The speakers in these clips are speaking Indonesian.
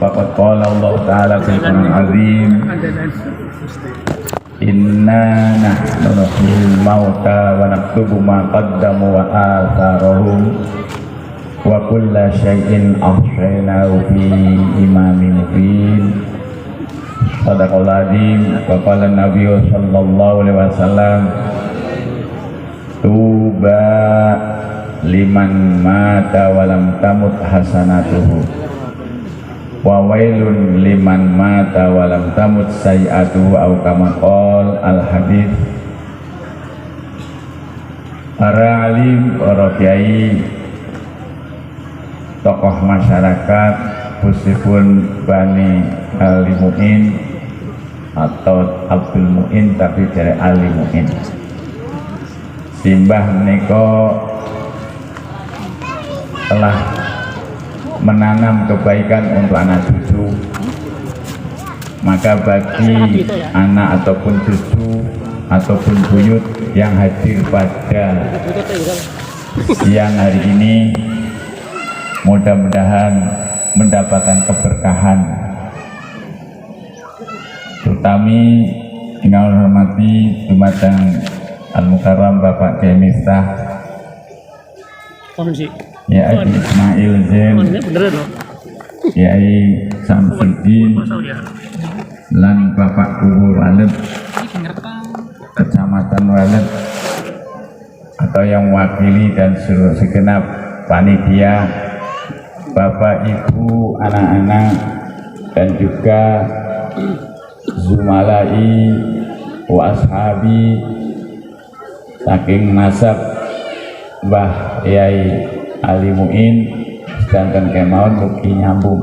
faqad qala Allah Ta'ala fil Qur'an azim inna nahnu nuhyil mauta wa naktubu ma qaddamu wa atharahum wa kulla syai'in ahsaynahu fi imamin mubin. Sadaqallahul azim. Wa qala Nabi sallallahu alaihi wasallam tuba liman mata walam tamut hasanatuhu wa wailun liman mata walam tamut sayi'atuhu au kama qol al hadis. Para alim, para kiai, tokoh masyarakat khususipun Bani Alimuin atau Abdul Muin tapi dari Alimuin simbah menika telah menanam kebaikan untuk anak cucu, maka bagi anak ataupun cucu ataupun buyut yang hadir pada siang hari ini mudah-mudahan mendapatkan keberkahan, terutama yang hormati dumateng Al-Mukarram Bapak Kiai Miftah Ya Haji Ismail Zain Kiai Samsuddin lan Bapak Kubu Walid Kecamatan Walid atau yang mewakili dan seluruh segenap panitia, Bapak Ibu, anak-anak dan juga Zumalai wa ashabi saking nasab Mbah Yai Alimuin sedangkan kemauan mugi nyambung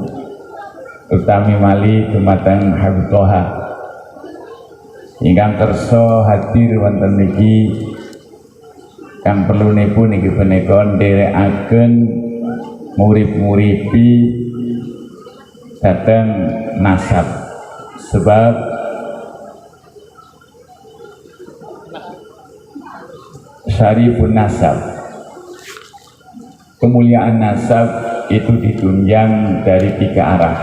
utami mali dumateng Habibullah ingkang kersa hadir wonten niki kang perlu niku niki punika nderekaken murid-muridi dateng nasab sebab syarifun nasab, kemuliaan nasab itu ditunjang dari 3 arah.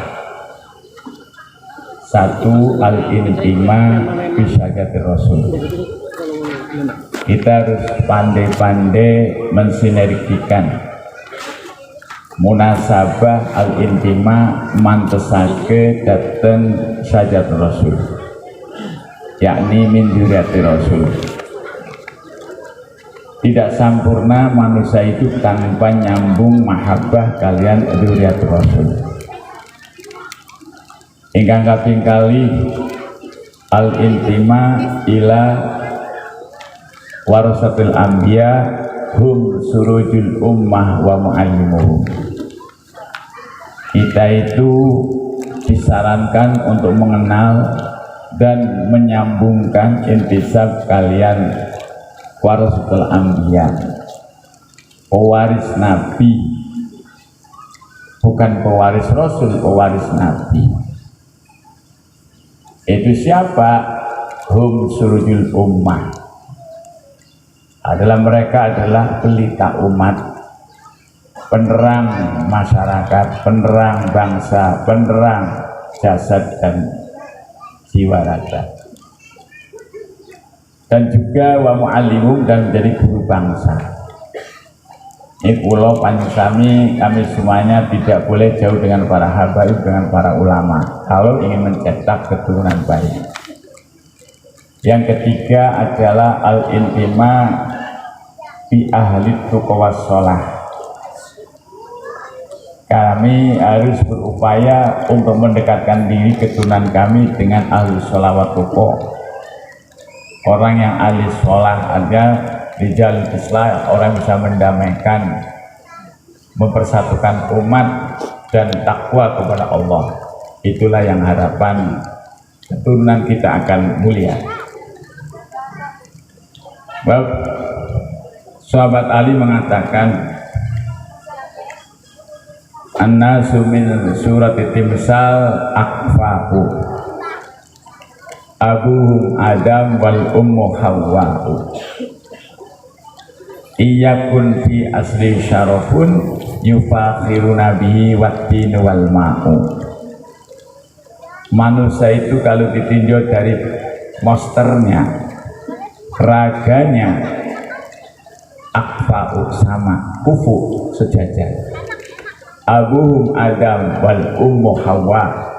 1 al-intima bisyajati Rasul. Kita harus pandai-pandai mensinergikan munasabah al-intima mantesake dateng syajat Rasul, yakni min dzurriyyati Rasul. Tidak sempurna manusia itu tanpa nyambung mahabbah kalian dzurriyyat Rasul. Ingkang kaping kali al-intima ila warasatil anbiya hum surujul ummah wa muallimuhum. Kita itu disarankan untuk mengenal dan menyambungkan intisab kalian warasatul anbiya, pewaris nabi, bukan pewaris Rasul, pewaris nabi. Itu siapa? Hum surujul ummah, adalah mereka adalah pelita umat, penerang masyarakat, penerang bangsa, penerang jasad dan jiwa raga, dan juga wa mu'allimum dan menjadi guru bangsa. Ini pulau Panjusami, kami semuanya tidak boleh jauh dengan para habaib, dengan para ulama kalau ingin mencetak keturunan baik. Yang ketiga adalah al-intima bi ahli tuqwas sholah. Kami harus berupaya untuk mendekatkan diri keturunan kami dengan ahli sholawat tuqwa, orang yang ahli sholah ada rijal islah, orang bisa mendamaikan, mempersatukan umat dan takwa kepada Allah. Itulah yang harapan keturunan kita akan mulia. Baik, sahabat Ali mengatakan an-nasu min surat timsal akfahu abuhum Adam wal ummu Hawwa'u iyakun fi asli syarafun yufakhiruna bihi waddin wal ma'u Manusia itu kalau ditinjau dari monsternya, raganya, akfa'u sama, kufu sejajar. Abuhum Adam wal ummu Hawa.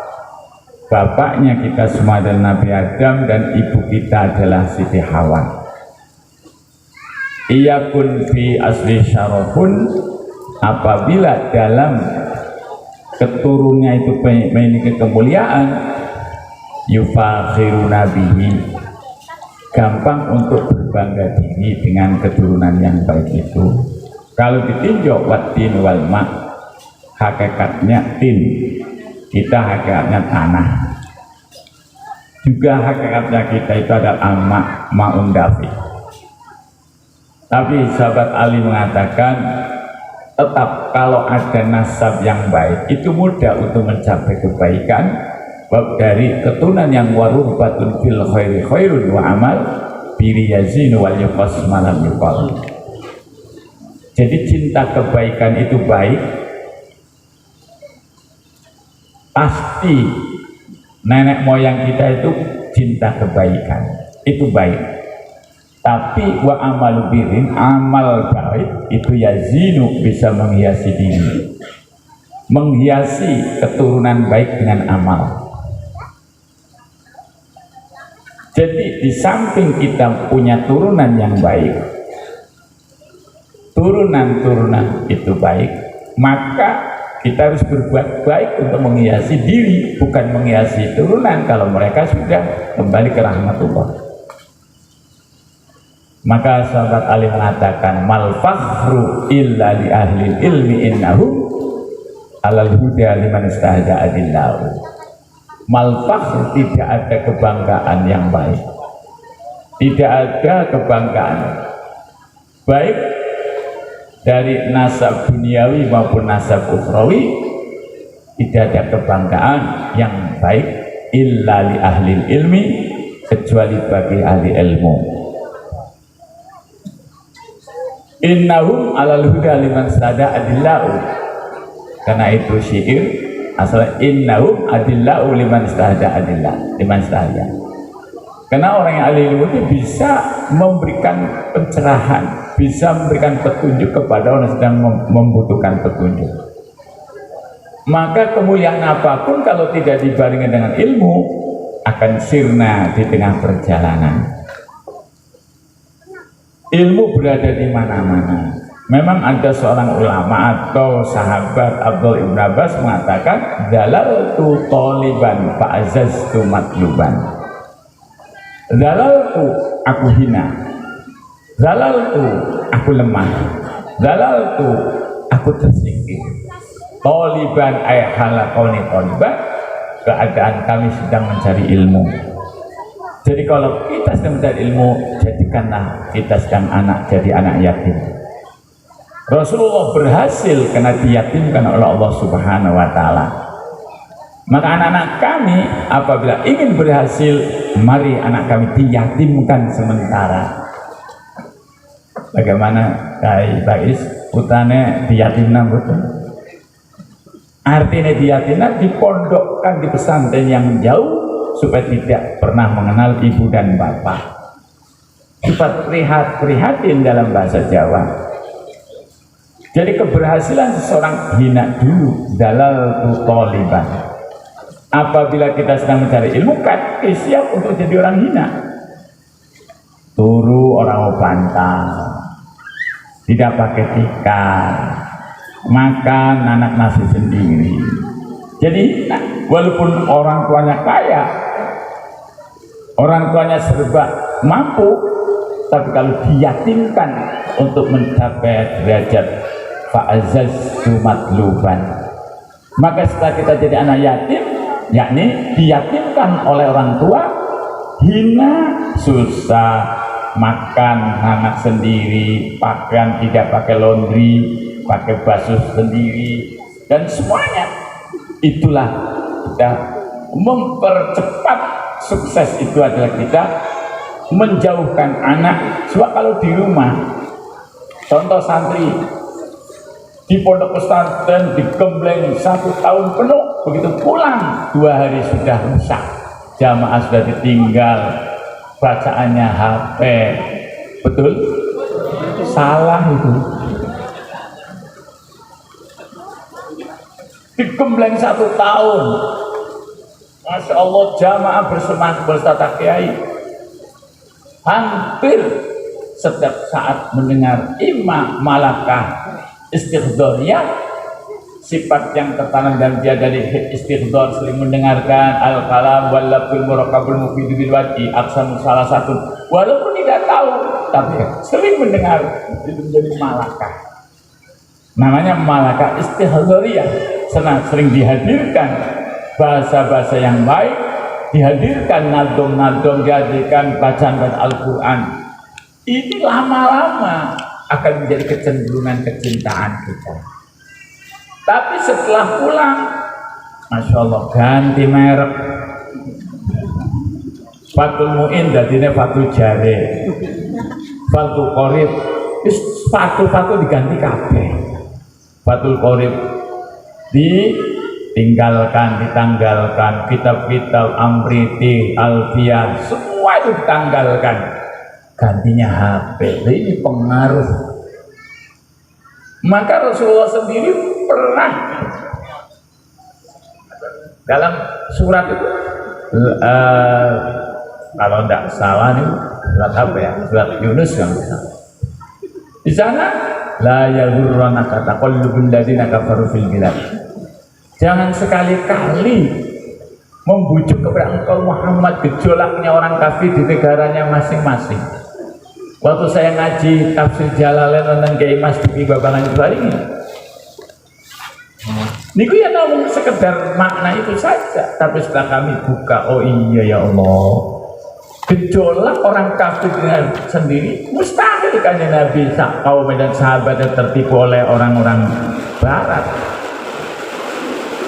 Bapaknya kita semua adalah Nabi Adam dan ibu kita adalah Siti Hawa. Iyakun fi asli syarafun, apabila dalam keturunnya itu memiliki kemuliaan, yufakhiru nabihi, gampang untuk berbangga diri dengan keturunan yang baik itu. Kalau ditinjau watin wal ma, hakikatnya tin, kita hakikatnya tanah. Juga hakikatnya kita itu adalah ma'un dafi. Tapi sahabat Ali mengatakan, tetap kalau ada nasab yang baik itu mudah untuk mencapai kebaikan. Bab dari keturunan yang warubatun fil khairi khairun wa amal biri yazinu wal yuqas malam yuqal. Jadi cinta kebaikan itu baik, pasti nenek moyang kita itu cinta kebaikan, itu baik. Tapi wa amalu birin, amal baik itu yazinu, bisa menghiasi diri, menghiasi keturunan baik dengan amal. Jadi di samping kita punya turunan yang baik, turunan-turunan itu baik, maka kita harus berbuat baik untuk menghiasi diri, bukan menghiasi turunan kalau mereka sudah kembali ke rahmatullah. Maka sahabat Ali mengatakan, mal fakhru illa li ahli ilmi innahu alal huda liman istahda adillahu. Mal fakhru, tidak ada kebanggaan yang baik, tidak ada kebanggaan baik dari nasab duniawi maupun nasab ukhrawi, tidak ada kebanggaan yang baik illa li ahli ilmi, kecuali bagi ahli ilmu. Innahum alal huda liman sada adillahu, karena itu syair asal innahum adillahu liman sada adillah, liman sada. Karena orang yang ahli ilmu itu bisa memberikan pencerahan, bisa memberikan petunjuk kepada orang yang sedang membutuhkan petunjuk. Maka kemuliaan apapun kalau tidak dibarengi dengan ilmu akan sirna di tengah perjalanan. Ilmu berada di mana-mana. Memang ada seorang ulama atau sahabat Abdul Ibn Abbas mengatakan, zalaltu taliban fa'azaztu matluban. Zalaltu, aku hina. Zalaltu, aku lemah. Zalaltu, aku tersingkir. Taliban ay halakoni taliban, keadaan kami sedang mencari ilmu. Jadi kalau kita sedang mencari ilmu, jadikanlah kita sedang jadi anak yatim. Rasulullah berhasil karena diyatimkan oleh Allah Subhanahu wa Ta'ala. Maka anak-anak kami apabila ingin berhasil, mari anak kami diyatimkan sementara. Bagaimana Kai Bais putane diyatimkan betul? Artinya diyatimkan, dipondokkan di pesantren yang jauh, supaya tidak pernah mengenal ibu dan bapak. Sifat prihatin dalam bahasa Jawa. Jadi keberhasilan seseorang hina dulu, dalal taliban. Apabila kita sedang mencari ilmu, kan siap untuk jadi orang hina. Turu orang bantal, tidak pakai tikar, makan anak nasi sendiri. Jadi walaupun orang tuanya kaya, orang tuanya serba mampu, tapi kalau diyatimkan untuk mencapai derajat fa'azaztu matluban, maka setelah kita jadi anak yatim, yakni diyatimkan oleh orang tua, hina, susah, makan anak sendiri, pakaian tidak pakai laundry, pakai basuh sendiri, dan semuanya. Itulah kita mempercepat sukses itu adalah kita menjauhkan anak. Sebab kalau di rumah, contoh santri di pondok pesantren digembleng 1 tahun penuh, begitu pulang 2 hari sudah rusak, jamaah sudah ditinggal, bacaannya HP. Betul? Salah itu. Digembleng 1 tahun. Masya Allah, jamaah bersemangat bertata kiai. Hampir setiap saat mendengar imam malakah istighdoriyah, sifat yang tertanam dan dia dari istighdor, sering mendengarkan al-kalam wal-labdul murakabul mufidu bil wajhi aksan salah satu, walaupun tidak tahu tapi sering mendengar, itu menjadi malakah. Namanya malakah istighdoriyah, sering dihadirkan bahasa-bahasa yang baik, dihadirkan nadom-nadom, dihadirkan bacaan Al-Quran. Ini lama-lama akan menjadi kecenderungan kecintaan kita. Tapi setelah pulang, Masya Allah, ganti merek. Fatul Mu'in dadine Fatul Jare, Fatul Qorib, Fatul diganti kabeh. Fatul Qorib ditinggalkan, ditanggalkan, kitab-kitab Amriti, Alfiyah, semua itu ditanggalkan, gantinya HP. Ini pengaruh. Maka Rasulullah sendiri pernah dalam surat itu, kalau tidak salah nih, surat apa ya? Surat Yunus yang di sana, la yaghurrannaka taqallubul ladzina kafaru fil bilad. Jangan sekali-kali membujuk kepada engkau Muhammad gejolaknya orang kafir di negaranya masing-masing. Waktu saya ngaji tafsir Jalalain dan Kiai Mas Duki Babangan Bali ini, niku ya ngomong sekedar makna itu saja. Tapi setelah kami buka, oh iya ya Allah, gejolak orang kafir dengan sendiri mustahil kan ya Nabi kaum dan sahabat yang tertipu oleh orang-orang Barat.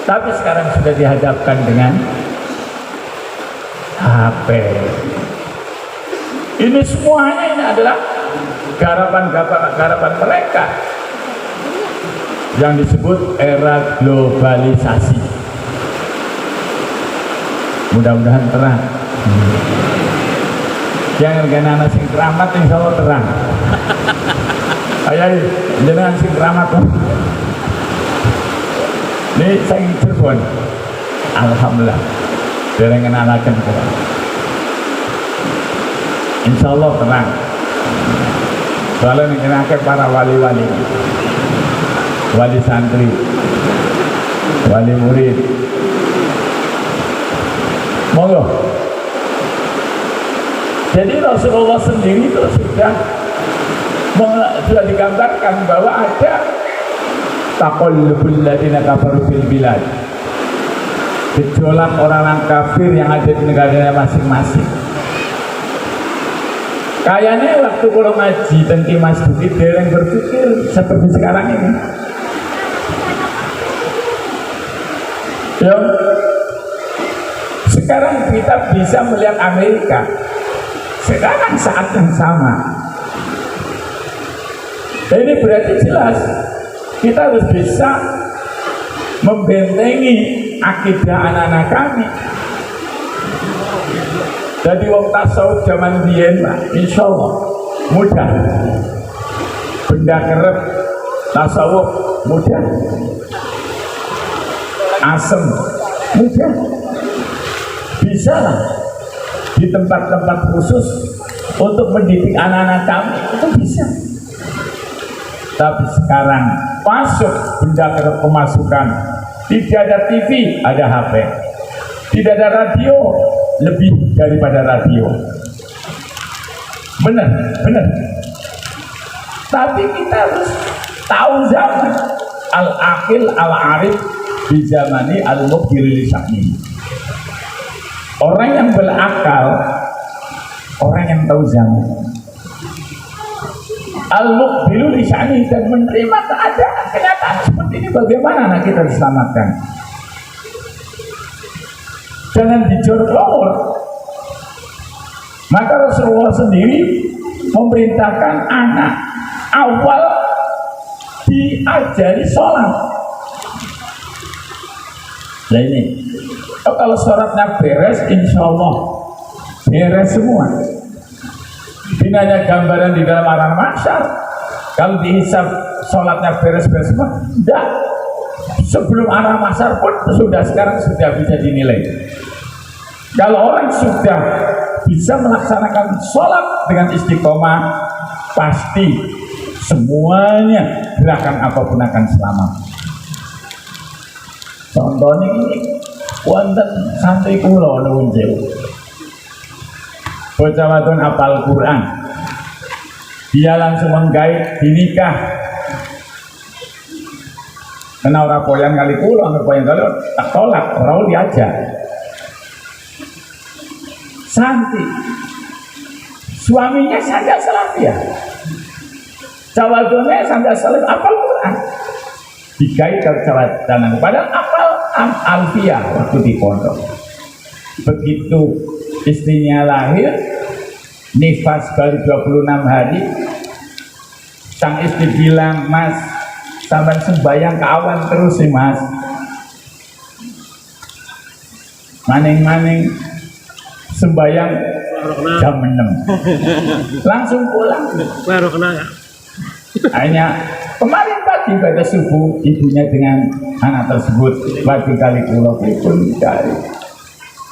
Tapi sekarang sudah dihadapkan dengan HP. Ini semuanya ini adalah garapan mereka yang disebut era globalisasi. Mudah-mudahan terang. Yang kena sing keramat insya Allah terang. Ayo, jangan sing keramat. Ini saya Cirebon, alhamdulillah, dereng kenalaken Quran. Insya Allah tenang. Soalnya mengenalkan para wali-wali, wali santri, wali murid. Monggo. Jadi Rasulullah sendiri itu sudah digambarkan bahwa ada taqallubul ladzina kafaru fil bilad, gejolak orang-orang kafir yang ada di negaranya masing-masing. Kayaknya waktu kalau ngaji tentang Mas Duki dereng berpikir seperti sekarang ini. Ya, sekarang kita bisa melihat Amerika sekarang saat yang sama. Dan ini berarti jelas kita harus bisa membentengi akidah anak-anak kami. Jadi wong tasawuf zaman biyen Pak, insya Allah mudah. Benda kerep tasawuf mudah. Asem mudah. Bisa lah di tempat-tempat khusus untuk mendidik anak-anak kami itu bisa. Tapi sekarang masuk benda kerep pemasukan, tidak ada TV, ada HP, tidak ada radio, lebih daripada radio. Benar. Tapi kita harus tahu zaman al-aqil al-arif di zamani al-mubhiril sya'ni. Orang yang berakal, orang yang tahu zaman. Al-mubhiril sya'ni dan menerima keadaan kenyataan seperti ini, bagaimana anak kita diselamatkan. Jangan dijor-jor. Maka Rasulullah sendiri memerintahkan anak awal diajari sholat. Nah ini, kalau sholatnya beres, insya Allah beres semua. Binanya gambaran di dalam alam mahsyar. Kalau dihisab sholatnya beres-beres semua, tidak. Sebelum alam mahsyar pun sekarang sudah bisa dinilai. Kalau orang sudah bisa melaksanakan sholat dengan istiqomah, pasti semuanya gerakan apapun akan selamat. Contohnya ini, wonten santri kula nuwun sewu. Bocah wadon apal Quran. Dia langsung menggait dinikah. Karena orang poyan kali kula, orang poyan kali tak tolak, orang diajak. Santri, suaminya saja salafiyah. Cawadonnya saja salaf apal Quran. Digait kalau cawadan, padahal apal alfiyah waktu di pondok. Begitu istrinya lahir, nifas baru 26 hari, sang istri bilang, "Mas, sampai sembayang ke awan terus sih mas." Maning-maning sembayang jam 6 langsung pulang. Hanya kemarin pagi pada subuh ibunya dengan anak tersebut waktu kali pulau pun dari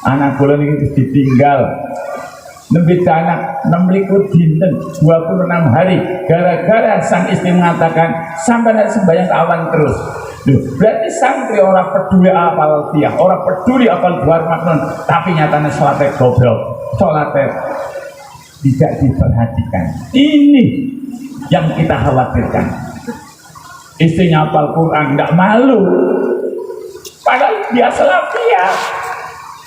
anak pulau ini ditinggal lebih anak 6 dinten 26 hari gara-gara sang istri mengatakan sampai sembahyang awan terus. Duh, berarti santri orang peduli apal tiang, orang peduli apal luar maknun, tapi nyatanya sholatnya goblok, sholatnya tidak diperhatikan. Ini yang kita khawatirkan. Istrinya hafal Quran tidak malu, padahal dia salafiyah,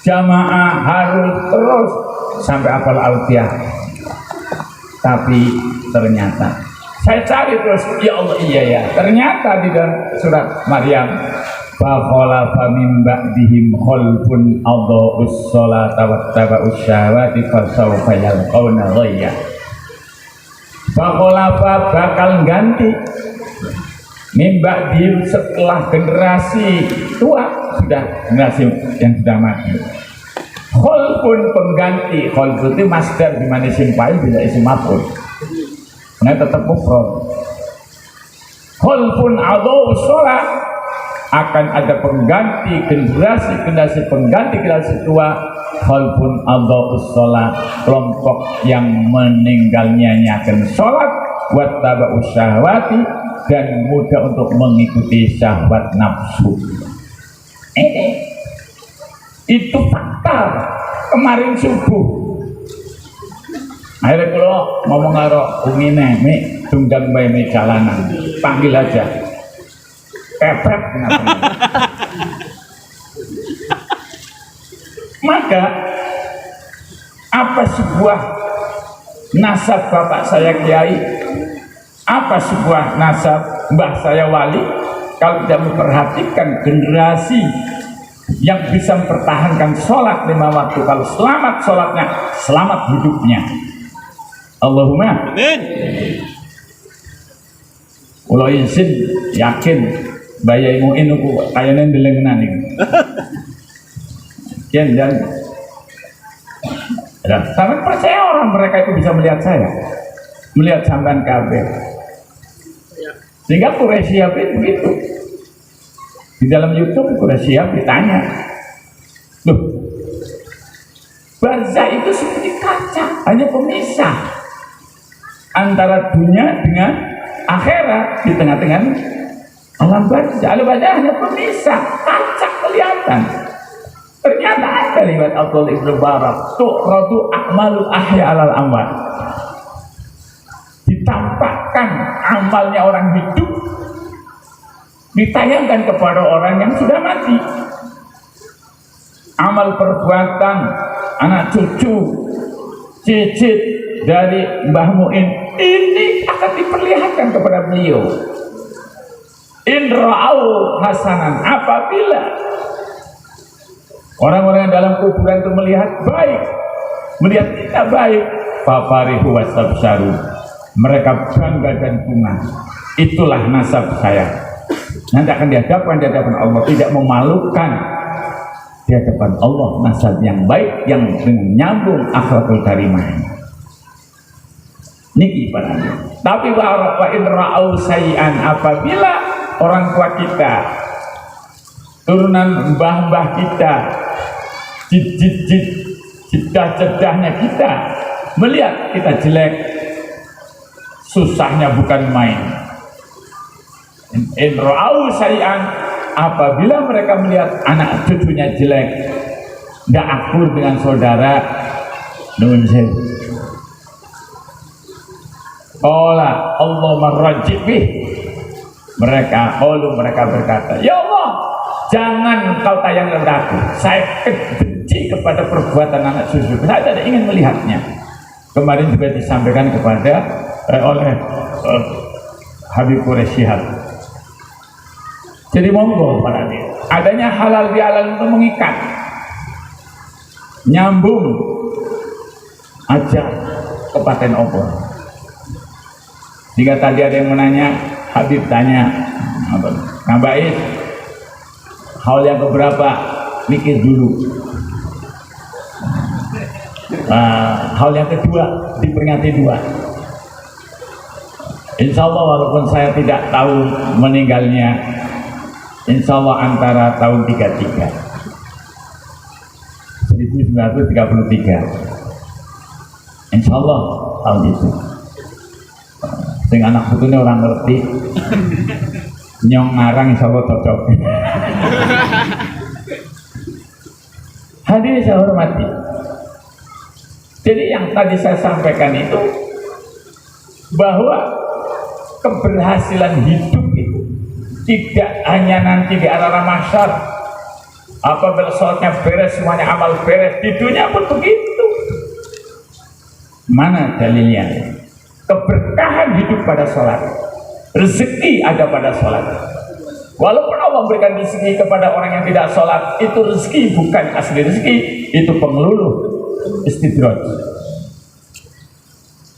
jamaah harus terus sampai hafal Al-Fatihah. Tapi ternyata saya cari terus, ya Allah, iya ya, ternyata di dalam surat Maryam, faqala min ba'dihim khalfun adha'us sholata wattaba'us syahawati fasawfa yalqawna ghayya. Fakolapa bakal ganti mimba dim setelah generasi tua, sudah generasi yang sudah mati. Khol pun pengganti, khol itu masdar dimana isim fa'il bila isim maf'ul. Nah tetap mufrad. Khol pun adau sholat, akan ada pengganti generasi pengganti tua. Khalfun adha'us sholat, kelompok yang meninggalnya nyaken sholat, wattaba'us syahwati, dan mudah untuk mengikuti syahwat nafsu. Itu fakta kemarin subuh. Akhirnya kalau ngomong karo umine, mi tunggang bayi mi jalanan, panggil aja. Kepret kenapa? Maka apa sebuah nasab bapak saya kiai, apa sebuah nasab mbah saya wali, kalau tidak memperhatikan generasi yang bisa mempertahankan sholat 5 waktu, kalau selamat sholatnya, selamat hidupnya. Allahumma amin. Ulo izin yakin bayaimu inuku kayaknya ndelengenan iki. Dan sangat percaya orang mereka itu bisa melihat saya, melihat sampan kabeh. Sehingga Quraisy itu begitu. Di dalam YouTube Quraisy ditanya, loh, barzah itu seperti kaca, hanya pemisah antara dunia dengan akhirat, di tengah-tengah alam barzah. Alam barzah hanya pemisah, kaca kelihatan. Ternyata ada lewat Abdul Ibn Barak, tu'radu a'malul ahya alal amwat, ditampakkan amalnya orang hidup, ditayangkan kepada orang yang sudah mati. Amal perbuatan anak cucu, cicit dari Mbah Mu'in ini akan diperlihatkan kepada beliau. In ra'au hasanan, apabila orang-orang yang dalam kuburan itu melihat baik, melihat kita baik, fafarihu wastabsyaru, mereka bangga dan bunga. Itulah nasab saya. Nanti akan dihadapkan di hadapan Allah, tidak memalukan di hadapan Allah nasab yang baik yang dengan nyambung akhlakul karimah. Niki para. Tapi wa in ra'au sayi'an, apabila orang tua kita, turunan mbah-mbah kita, cedah-cedahnya kita melihat kita jelek, susahnya bukan main. In ra'au sayi'an, apabila mereka melihat anak cucunya jelek, tidak akur dengan saudara, nuwun sewu. Qala Allah marrajib bih, mereka berkata, ya Allah, jangan kau tayangkan aku, saya benci kepada perbuatan anak cucu, saya tidak ingin melihatnya. Kemarin juga disampaikan kepada oleh Habib Quraisy Shihab. Jadi monggo para dia, adanya halal bihalal untuk mengikat, nyambung aja ke paten obor. Jika tadi ada yang menanya, Habib tanya, Kang Bais, hal yang keberapa? Mikir dulu. Hal yang kedua, diperingati 2. Insya Allah walaupun saya tidak tahu meninggalnya, insya Allah antara tahun 1933. Insya Allah tahun itu. Dengan anak putune orang ngerti, nyong ngarang insya Allah cocok. Hadirin saya hormati. Jadi yang tadi saya sampaikan itu, bahwa keberhasilan hidup itu tidak hanya nanti di arah mahsyar, apabila sholatnya beres, semuanya amal beres, di dunia pun begitu. Mana dalilnya? Keberkahan hidup pada sholat, rezeki ada pada sholat. Walaupun Allah memberikan rezeki kepada orang yang tidak sholat, itu rezeki bukan asli rezeki, itu pengeluluh istidraj.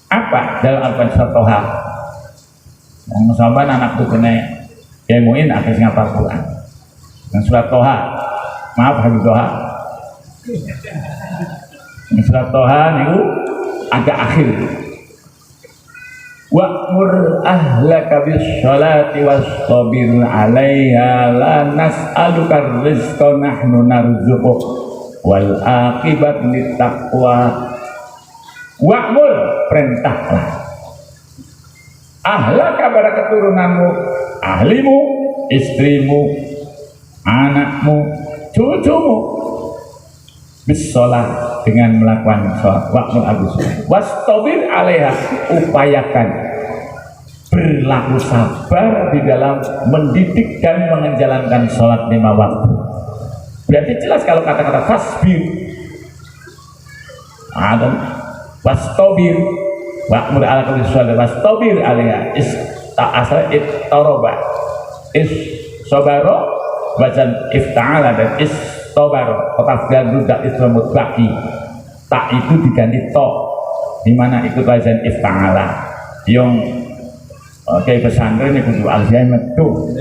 Apa dalam Al-Quran surat Toha? Sahabat anak tukune Muin akhir ngapal Quran. Dan surat Toha, maaf Habib Toha. Surat Toha itu ada akhir. Wa'mur ahlaka bis-sholati wastabir 'alaiha la nas'aluka rizqa nahnu narzuquk wal aqibatu littaqwa. Wa'mur, perintahlah, ahlaka pada keturunanmu, ahlimu, istrimu, anakmu, cucumu, bis-sholat, dengan melakukan sholat. Wa'mur abis wastabir 'alaiha, upayakan berlaku sabar di dalam mendidik dan menjalankan sholat 5 waktu. Berarti jelas kalau kata-kata fasbir, adam wastabir, wa'mur ala kulli sholat wastabir 'alaiha, asal ittaroba, sobaro, bacan ifta'ala dan istobaro, kotafgan rudak islamut baki, tak itu diganti to, dimana ikut wazan ifta'ala yang kayak pesantren itu Alzheimer tuh.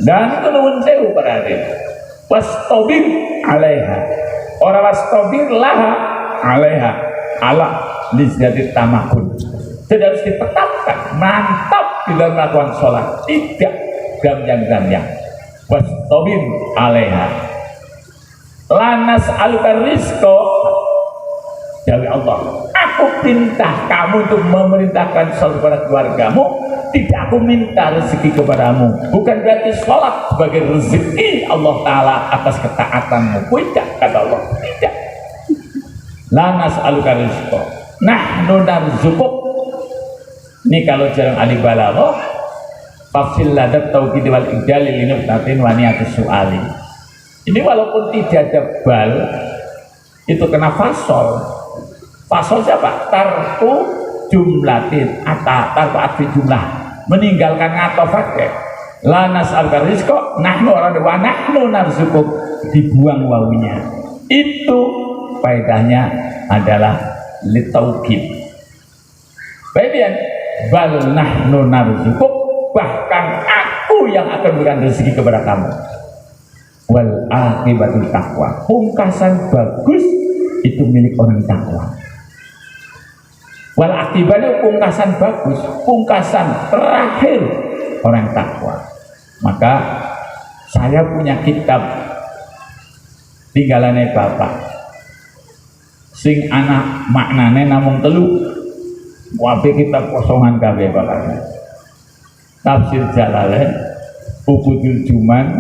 Dan itu nuwun sewu para hadirin, wastabir 'alaiha, orang wastabir laha 'alaiha, ala lizdati tamakun. Jadi harus ditetapkan mantap di dalam melakukan sholat, tidak gamjang-gamjang. Wastabir 'alaiha lanas alukan rizqo, dari Allah, aku perintah kamu untuk memerintahkan sholat kepada keluargamu, tidak aku minta rezeki kepadamu. Bukan berarti sholat sebagai rezeki Allah Ta'ala atas ketaatanmu, tidak, kata Allah, tidak. Lanas alukan rizqo nahnu narzuquk. Ini kalau jarang alif balaghah, tafsil ladat tauhid wal idali linubtatin wa niyatus su'ali. Ini walaupun tidak ada bal, itu kena fasol. Fasol siapa? Tarku jumlatin, tarku atfi jumlah, meninggalkan ngatofakke. Lanas alkar rizqo nahnu orang wa nahnu narzuquk, dibuang wawinya. Itu faedahnya adalah litaukid. Baiknya bal nahnu narzuquk, bahkan aku yang akan memberikan rezeki kepada kamu. wal akibatul taqwa. Pungkasan bagus itu milik orang takwa. Wal akibatnya pungkasan bagus, pungkasan terakhir orang takwa. Maka saya punya kitab tinggalannya bapak sing anak maknane namung telu, wabe kitab kosongan kabeh bapak. Tafsir Jalalain, Ubudul Juman,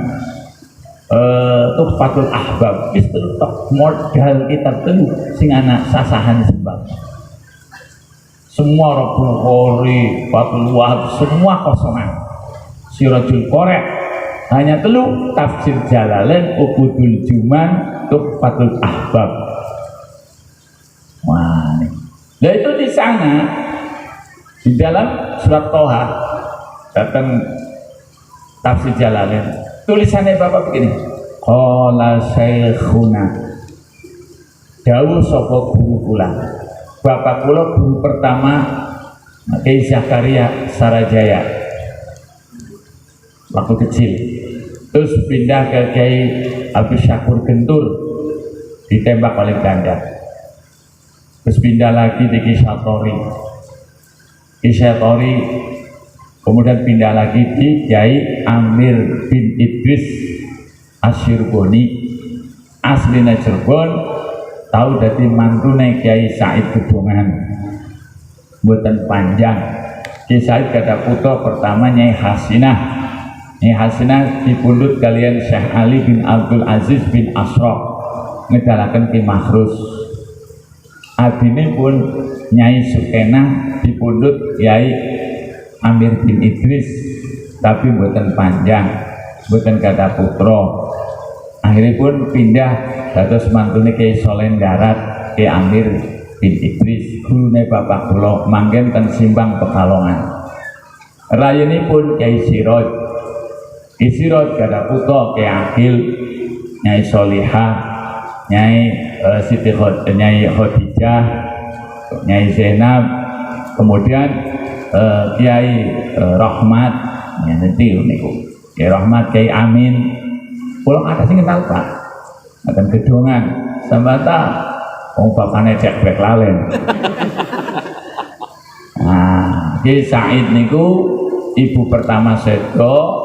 Tuhfatul Ahbab, itu modal kitab telu sing anak sasahan sembah. Semua Rabbul Qori, Fathul Wahab, semua kosongan. Sirajul Qorek hanya telu, Tafsir Jalalain, Ubudul Juman, Tuhfatul Ahbab. Wah, nah itu di sana di dalam surat Toha datang Tafsir Jalalain, tulisannya bapak begini, qala syekhuna, dawuh sapa guru kula. Bapak kula guru pertama Kiai Zakaria Sarajaya waktu kecil, terus pindah ke Kiai Abdus Syakur Gentur, ditembak oleh Ganda, terus pindah lagi di Kiai Satori, kemudian pindah lagi di Kiai Amir bin Idris Asyirboni, aslinya Cirebon, tahu dari mantune Kiai Said Gedongan, buatan panjang. Kiai Said kata putra pertama Nyai Hasinah. Nyai Hasinah dipundhut kalian Syekh Ali bin Abdul Aziz bin Ashraf, ngedalaken Ki Makhrus. Adine pun Nyai Sukenah dipundhut Kiai Amir bin Idris, tapi buatan panjang, buatan kata putra. Akhirnya pun pindah dados mantune Kiai Solen Darat, Kiai Amir bin Idris, gurune bapak kula manggen ten Simbang Pekalongan. Rayine pun Kiai Siroj. Kiai Siroj kada putra Kiai Akil, Nyai Solihah, Nyai Siti Nyai Khadijah, Nyai Zainab, kemudian Kiai Rahmat, ya nanti niku. Kiai Rahmat, Kiai Amin. Pulang atas ini kenal Pak, akan Gedongan, sambata, bapaknya cek brek lalen. Nah, Kiai Said niku ibu pertama sedo,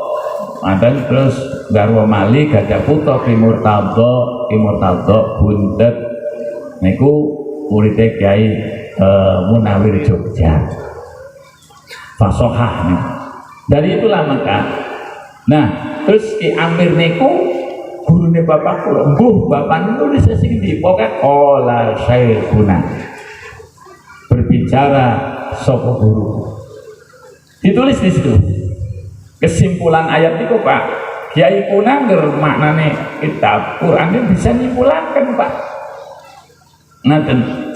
dan terus garwa mali gajah putra Ki Murtadho bundet niku muridnya Kiai Munawir Jogja. Fasohah nih. Dari itulah maka, nah terus Ki Amir niku gurune bapak kula, mbuh bapak nulis sing ndi pokoke qala syekhuna, berbicara sapa guru, ditulis di situ kesimpulan ayat itu Pak. Kiai Kunangger maknane kitab Quran ini bisa nyimpulkan Pak. Nah,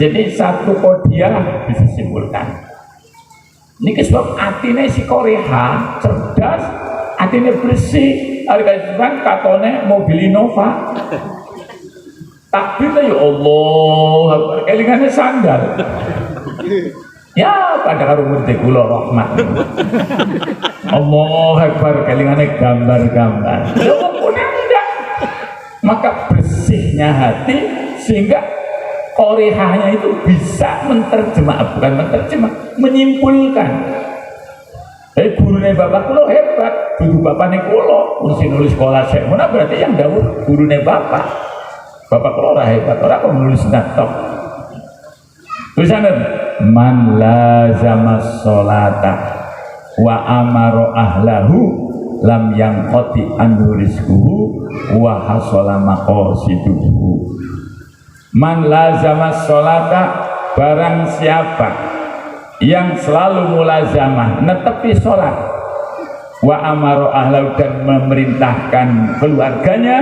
jadi satu kodiah bisa simpulkan. Ini sebab atine si Koreha cerdas, atine bersih, harga katone mobil Innova. Takbirnya ya Allah, kelingannya sandal. Ya pada karo murti kula rahmat. Allahu Akbar, kelingannya gambar-gambar. Ya pun enggak. Maka bersihnya hati sehingga korehanya itu bisa menerjemah, bukan menerjemah, menyimpulkan. Gurunya bapak kula hebat, dulu bapaknya kula, nulis sekolah saya, mana berarti yang dahulu gurunya bapak. Bapak kula ora hebat, ora kok nulis natok. Tulisannya man lazama sholata wa amaro ahlahu lam yang qati anhu rizquhu wa hasala maqasiduhu. Man lazama sholata, barang siapa yang selalu mulazamah netepi sholat, wa amaro ahlahu, dan memerintahkan keluarganya,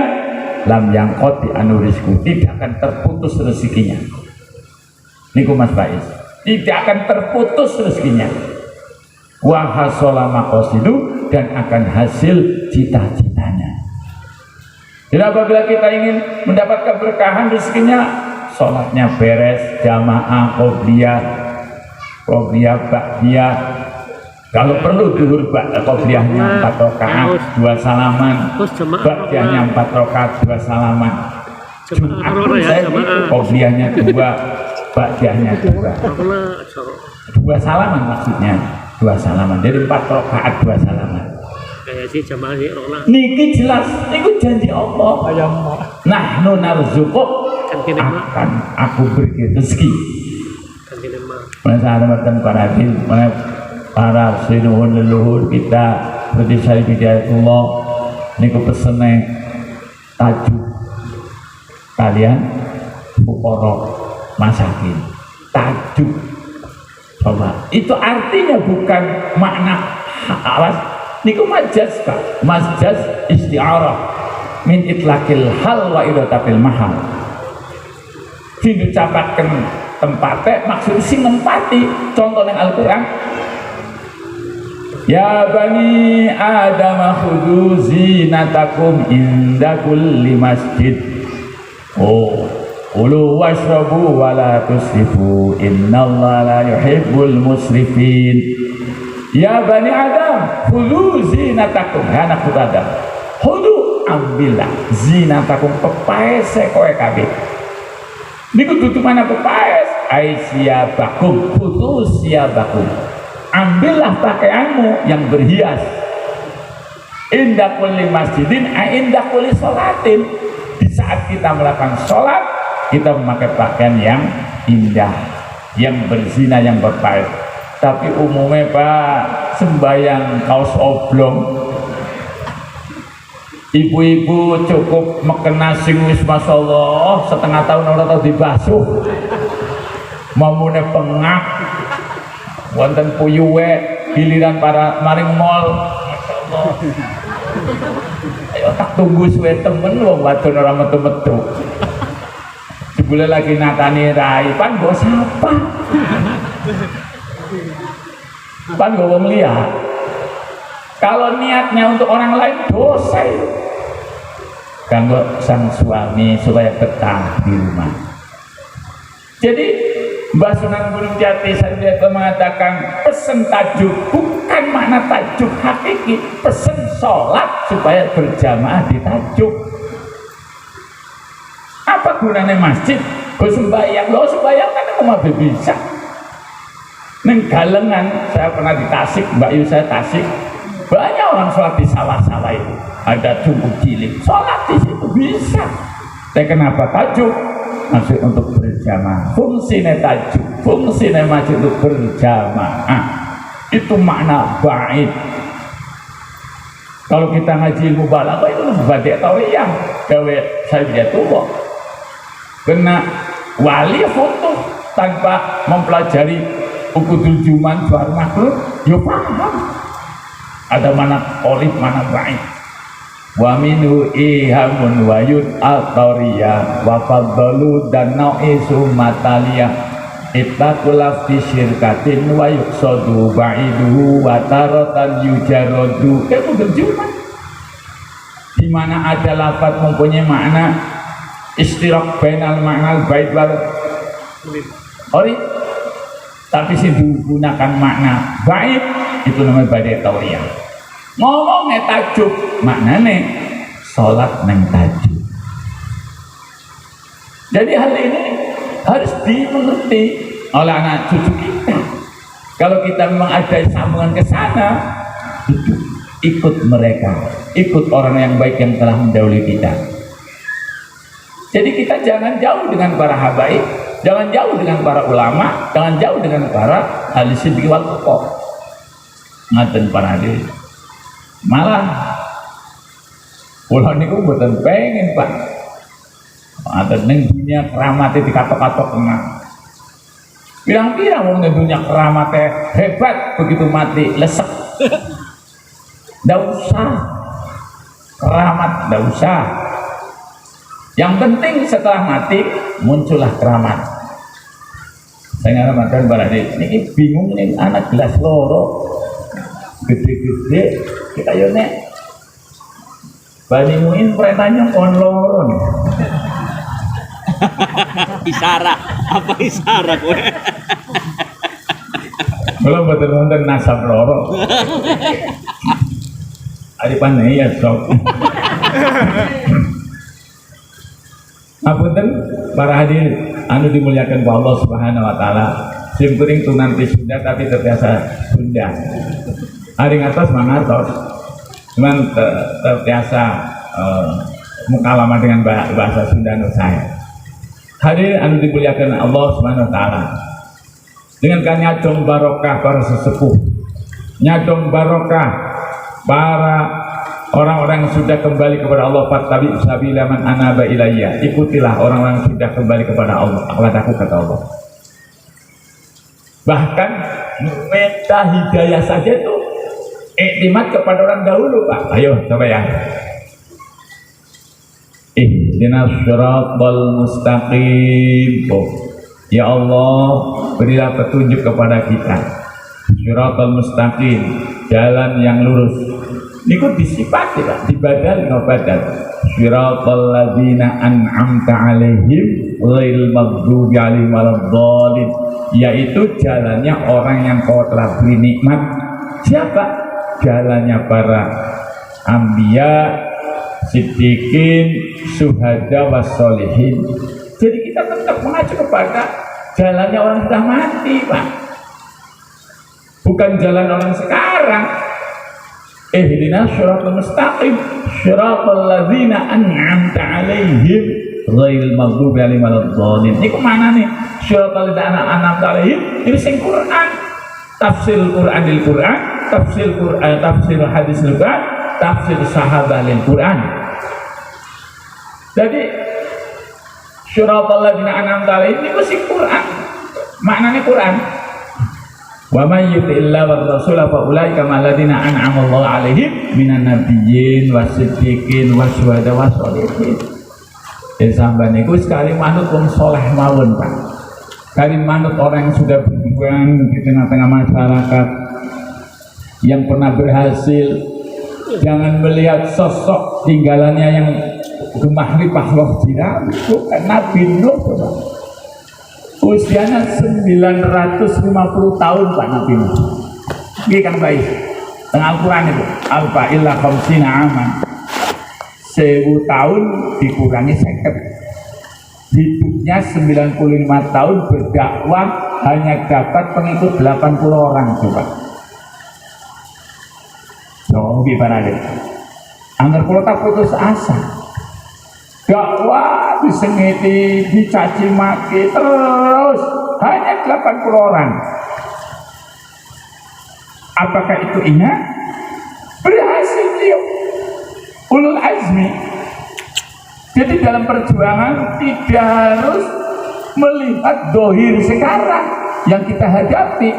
lam yang qati anhu rizquhu, tidak akan terputus rezekinya. Niku Mas Bais, tidak akan terputus rezekinya. Wa hasala maqasidu, dan akan hasil cita-citanya. Jadi apabila kita ingin mendapat keberkahan rezekinya, sholatnya beres, jamaah, qobliyah, ba'diyah, Kalau perlu duhur qobliyahnya 4 rakaat 2 salaman, ba'diyahnya 4 rakaat 2 salaman. Jumat pun saya qobliyahnya 2, ba'diyahnya 2 salaman maksudnya 2 salaman. Jadi 4 rakaat 2 salaman. Kayak sih jamaah sih rola. Niki jelas, niku janji Allah. Nahnu narzuquk, akan aku beri rezeki. Masa ada para hadis, para sinuhun leluhur kita seperti Syarif Hidayatullah niku pesene tajuk kalian fuqara masakin. Tajuk coba itu artinya bukan makna alas niku majaz Pak, majaz isti'arah min itlaqil hal wa idatatil mahal. Diucapaken tempatnya maksud sing nempati contoh yang Al-Quran ya bani adam khudhu zinatakum inda kulli masjid kulu washrabu wa la tusrifu innallaha la yuhibbul musrifin. Ya bani adam khudhu zinatakum, ya anak adam khudhu ambillah zinatakum pepaese kowe kabeh niku dudu mana pepaes aisyaabakum khusus siabakum, ambillah pakaianmu yang berhias inda kulli masjidin inda kulli sholatin, di saat kita melakukan sholat kita memakai pakaian yang indah yang berzina yang berpaes. Tapi umumnya Pak sembayang kaos oblong, ibu-ibu cukup mekena sing wis masyaallah setengah tahun ora tau dibasuh mamune pengak wonten puyuwe giliran para maring mall masyaallah ayo tak tunggu suwe temen wong wadon ora metu-metu jebule lagi nakani rai pan go sapa pan go wong liya. Kalau niatnya untuk orang lain dosa itu. Kanggo sang suami supaya betah di rumah. Jadi Mbah Sunan Gunung Jati saya mengatakan pesen tajuk bukan makna tajuk hakiki, pesen sholat supaya berjamaah di tajuk. Apa gunanya masjid? Gue sembahyang, lo sembahyang kan rumah bisa. Neng Galengan saya pernah di Tasik, Mbak Yu saya Tasik. Banyak orang sholat di sawah-sawah itu, ada cukup cilik, sholat di situ bisa. Tapi kenapa tajuk? Masjid untuk berjamaah. Fungsinya tajuk, fungsinya masjid untuk berjamaah. Itu makna baik. Kalau kita ngaji ilmu balaghah itu badik tawiyah, gawe saya tua. Kena wali foto tanpa mempelajari ukudul juman suara makhluk, yo paham. Ada mana olif mana baik. Wa minhu ihamun wa yud al-tariya wa faddalu dan nau'isu matalia ittaqullah fi syirkatin wa yuqsadu ba'iduhu wa taratan yujaradu. Itu berjumlah di mana ada lafaz mempunyai makna istirak bainal ma'nal bait wal ori, tapi sih digunakan makna baik itu namanya badai tauriyah. Ngomongnya tajuk maknanya sholat neng tajuk. Jadi hal ini harus dimengerti oleh anak cucu kita. Kalau kita memang ada sambungan ke sana, ikut mereka, ikut orang yang baik yang telah mendahului kita. Jadi kita jangan jauh dengan para habaib, jangan jauh dengan para ulama, jangan jauh dengan para ahli sidqi wal fuqah. Ngaten para hadirin. Malah kula niku mboten pengen Pak. Ada ning dunia keramatnya dikatok-katok kena. Pirang-pirang wong ning dunia keramatnya hebat begitu mati lesek. Ndak usah. Keramat ndak usah. Yang penting setelah mati muncullah keramat. Saya ngaramakan barade niki bingung nih anak gelas loro. Gede-gede kita yo nek Bani Muin perintahnya kon loro nih. Isara apa isara kowe? Kalau betul-betul nasab loro. Ari panai ya sok. Ngapunten para hadirin anu dimuliakan ku Allah Subhanahu wa taala. Sim kuring tunan ti Sunda tapi terbiasa Sunda. Ari ngatos mangartos. Cuman terbiasa mukalama dengan bahasa Sunda nu saya. Hadirin anu dimuliakan Allah Subhanahu wa taala. Dengan nyadong barokah para sesepuh. Nyadong barokah para orang-orang yang sudah kembali kepada Allah, fattabi sabila man anaba ilayya, ikutilah orang-orang yang sudah kembali kepada Allah, kepadaku, kata Allah. Bahkan minta hidayah saja tuh iktimat kepada orang dahulu, Pak. Ayo coba ya. Ihdinas siratal mustaqim. Ya Allah, berilah petunjuk kepada kita. Siratal mustaqim, jalan yang lurus. Niku disifati Pak, dibadal no badal. Siratal ladzina an'amta 'alaihim ghairil maghdubi 'alaihim waladdallin, yaitu jalannya orang yang kau telah beri nikmat. Siapa? Jalannya para anbiya, siddiqin, syuhada wassolihin. Jadi kita tetap mengacu kepada jalannya orang sudah mati, Pak. Bukan jalan orang sekarang. Ihdinas siratal mustaqim, siratal ladzina an'amta 'alaihim ghairil maghdubi 'alaihim waladdallin. Niku mana nih? Siratal ladzina an'amta 'alaihim ini sing Quran. Tafsir Quranil Quran, tafsir Quran, tafsir hadisil Quran, tafsir sahabatil Quran. Jadi siratal ladzina an'amta 'alaihim niku sing Quran. Maknane Quran. Wa may yuti'illah war rasul fa ulaika mal ladzina an'ama Allahu 'alaihim minan nabiyyin wasiddiqin wasyuhada wassolihin. Sampeyan niku sekali manut wong saleh mawon, Pak. Sekali manut orang yang sudah berjuang di tengah-tengah masyarakat yang pernah berhasil. Jangan melihat sosok tinggalannya yang gemahripah loh tidak, bukan Nabi Nuh, Pak. Usianya 950 tahun Pak Nabi Nuh. Ini kan baik. Tengah Al-Quran itu alfa illa khamsina aman. 1000 tahun dikurangi 50. Hidupnya 95 tahun berdakwah hanya dapat pengikut 80 orang coba. So, gimana deh? Angger kula tak putus asa. Dakwah disengiti, dicaci maki terus hanya 80 orang. Apakah itu ingat? Berhasil dia. Ulul azmi. Jadi dalam perjuangan tidak harus melihat dohir sekarang yang kita hadapi,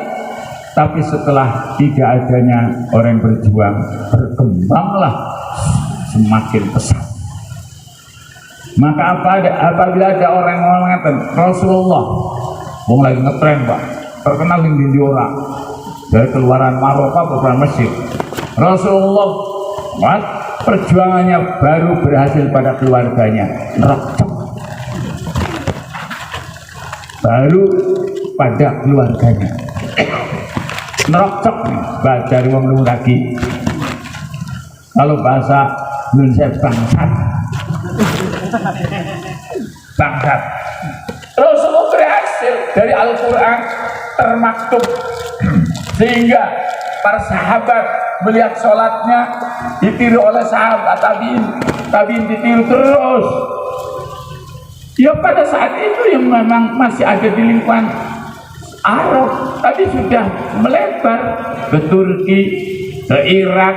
tapi setelah tidak adanya orang yang berjuang, berkembanglah semakin pesat. Maka apabila ada orang yang mengatakan Rasulullah, wong lagi ngetren Pak, terkenal di orang dari keluaran Maroko ke Mesir, Rasulullah perjuangannya baru berhasil pada keluarganya, neraka baru pada keluarganya, neraka dari wong lu lagi. Kalau bahasa Indonesia bangsat. Bangsat. Rasulullah berhasil dari Al-Quran termaktub sehingga para sahabat melihat sholatnya ditiru oleh sahabat tabiin ditiru terus. Ya pada saat itu yang memang masih ada di lingkungan Arab, tadi sudah melebar ke Turki, ke Irak.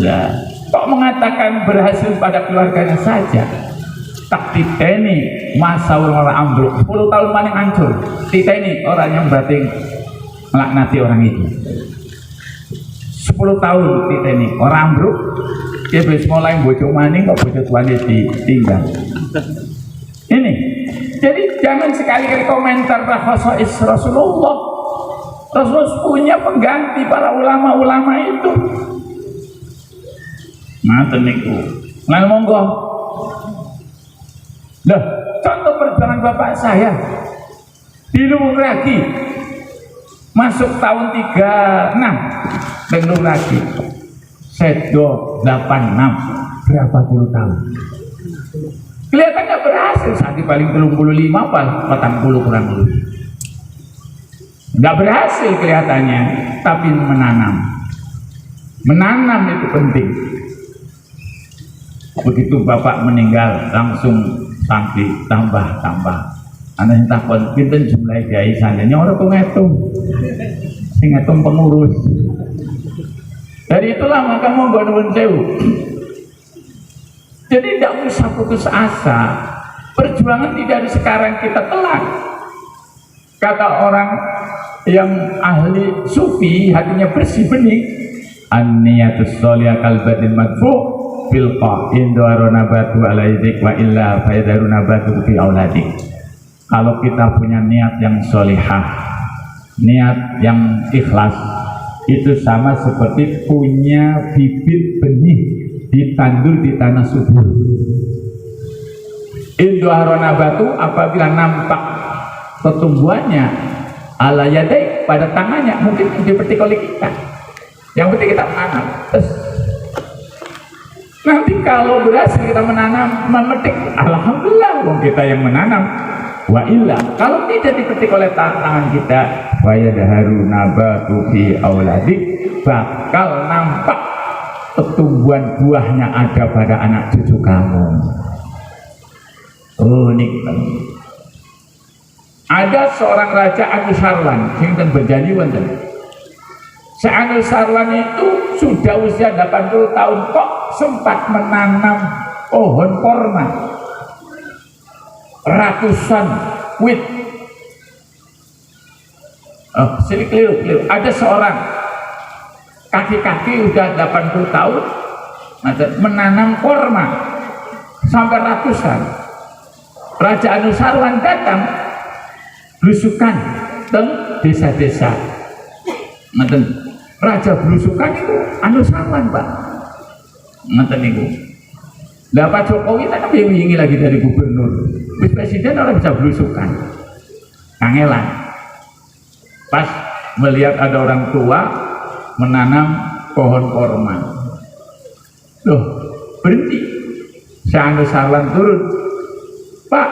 Nah, kok mengatakan berhasil pada keluarganya saja? Tak titeni masa orang ambruk 10 tahun paling hancur. Titeni orang yang berarti melaknati orang itu. 10 tahun titeni orang ambruk, dia bisa mulai bocor maning kok bocor tuanya ditinggal. Ini, jadi jangan sekali-kali komentar khosais Rasulullah. Rasulullah punya pengganti para ulama-ulama itu. Ngaten niku. Nah monggo. Nah, contoh perjuangan bapak saya di Lumragi Masuk tahun 36 tentu lagi sedo 86 berapa puluh tahun. Kelihatannya berhasil saat di paling 35 apa 40 kurang lebih. Nggak berhasil kelihatannya, tapi menanam itu penting. Begitu bapak meninggal langsung santri tambah. Anak yang takut pinten jumlah kiai sanjanya orang tuh ngitung pengurus. Dari itulah maka monggo nuwun sewu. Jadi tidak usah putus asa. Perjuangan tidak dari sekarang kita telah. Kata orang yang ahli sufi, hatinya bersih bening, an-niyatus sholihah kalbadin madfu fil qa'in duaruna batu alaidik wa illa faidaruna batu fi auladik. Kalau kita punya niat yang sholihah, niat yang ikhlas, itu sama seperti punya bibit benih ditandur di tanah subur. Induharona batu, apabila nampak pertumbuhannya ala yadai, pada tangannya, mungkin dipetik oleh kita. Yang penting kita menanam. Nanti kalau berhasil kita menanam, memetik, alhamdulillah, kita yang menanam. Wa illa, kalau tidak dipetik oleh tangan kita, wa yadharu nabatu fi auladik, bakal nampak pertumbuhan buahnya ada pada anak cucu kamu. Oh, nikmat. Ada seorang raja Anusarwan yang berjanji wonten. Anusarwan itu sudah usia 80 tahun kok sempat menanam pohon korma. Ratusan wit. Sini keliru. Ada seorang kaki-kaki udah 80 tahun menanam korma sampai ratusan. Raja Anusarwan datang belusukan ke desa-desa. Raja belusukan itu Anusarwan, Pak. Ngeten niku. Lah Pak Jokowi kan wingi lagi dari gubernur. Wis presiden orang bisa belusukan. Kangelan. Pas melihat ada orang tua menanam pohon korma. Loh, berhenti. Saya Anusarwan turun. Pak,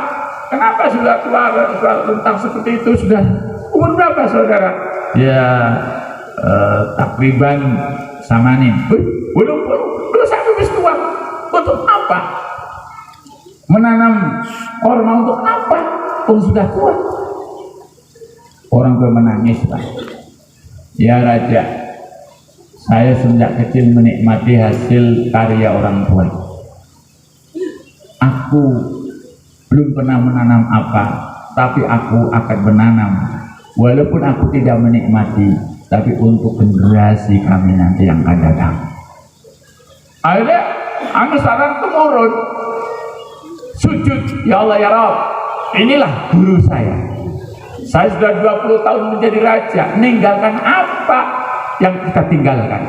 kenapa sudah tua tentang seperti itu? Sudah umur berapa saudara? Ya takriban samanin. Belum sampai wis tua. Untuk apa? Menanam korma untuk apa? Sudah tua. Orang tua menangis, Pak. Ya Raja, saya sejak kecil menikmati hasil karya orang tua. Aku belum pernah menanam apa, tapi aku akan menanam. Walaupun aku tidak menikmati, tapi untuk generasi kami nanti yang akan datang. Akhirnya Anusarwan temurun sujud, ya Allah ya Rabb, inilah guru saya. Saya sudah 20 tahun menjadi raja, meninggalkan apa yang kita tinggalkan?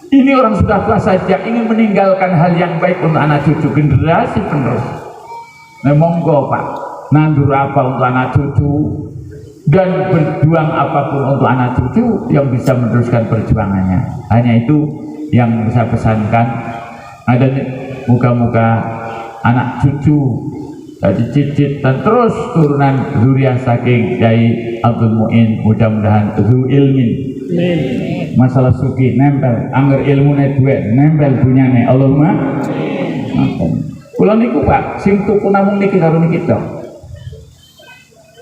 Ini orang sudah tua saja ingin meninggalkan hal yang baik untuk anak cucu generasi penerus. Nah, monggo Pak, nandur apa untuk anak cucu dan berjuang apapun untuk anak cucu yang bisa meneruskan perjuangannya. Hanya itu yang saya pesankan. Ada muka-muka anak cucu dari cicit dan terus turunan zuriat saking Kyai Abdul Muin, mudah-mudahan zu ilmin. Masalah suki nempel, angger ilmune duwe nempel bunyane. Allahumma amin. Kula niku Pak, sing tuku namung niki karo niki tok.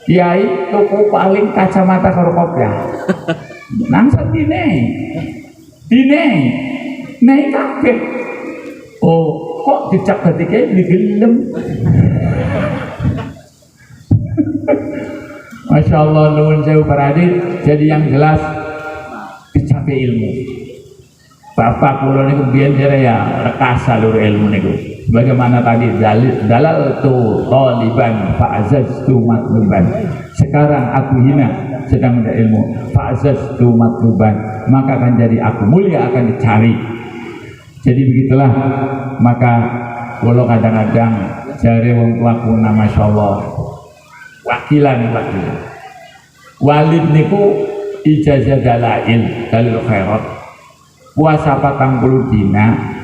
Kiai tuku paling kacamata karo kopiah. Nang satine. Dine. Nek kabeh. Oh, kok dicak dadi kiai digelem. Masya Allah, nuwun sewu para hadirin. Jadi yang jelas dicapai ilmu. Bapak kula niku biyen ya rekasa lur ilmu niku. Bagaimana tadi dalal tu taliban fa'azaztu matluban. Sekarang aku hina sedang mencari ilmu. Fa'azaztu matluban, maka akan jadi aku mulia, akan dicari. Jadi begitulah. Maka kalau kadang-kadang jari wong tuaku nama Masya Allah wakilan Walid niku ijazah dalail dalil khairat puasa 40 dina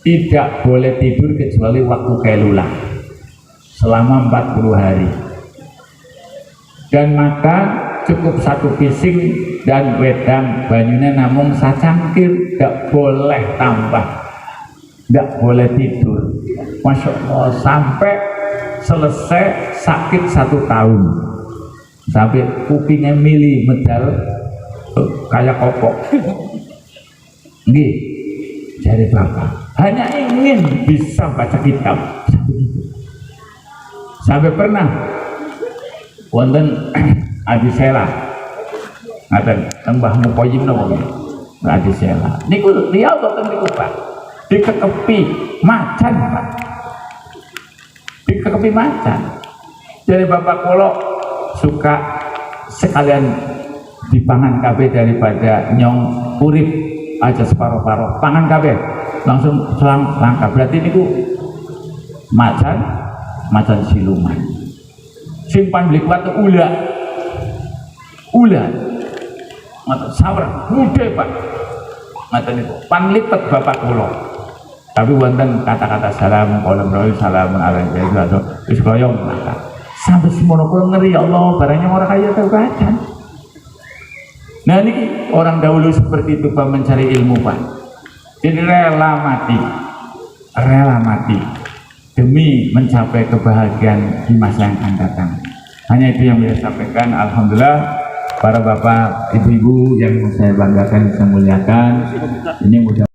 tidak boleh tidur kecuali waktu kailulah selama 40 hari dan makan cukup 1 pising dan wedang banyunya namung sacangkir, gak boleh tambah, gak boleh tidur. Masya Allah, sampai selesai sakit 1 tahun, sampai kupingnya mili medal kayak kopok. Nggih, dari bapak hanya ingin bisa baca kitab sampai pernah wonten Adi Sela ngaten tembah mukoyim napa Adi Sela niku liya boten niku Pak dikekepi macan Pak dikekepi macan dari bapak kula suka sekalian dipangan kabeh daripada nyong urip aja separo-paro pangan kabeh langsung selang langkah berarti niku macan siluman simpan beli kuat ulah mata sawar muda Pak mata niku panlipet bapak kula tapi wonten kata-kata salam qala broi salamun alaihi atau wis kaya mata sampai semono kula ngeri ya Allah barangnya ora kaya tau kacan. Nah ini orang dahulu seperti itu Pak mencari ilmu Pak jadi rela mati demi mencapai kebahagiaan di masa yang akan datang. Hanya itu yang bisa sampaikan. Alhamdulillah para bapak ibu-ibu yang saya banggakan, saya muliakan, ini mudah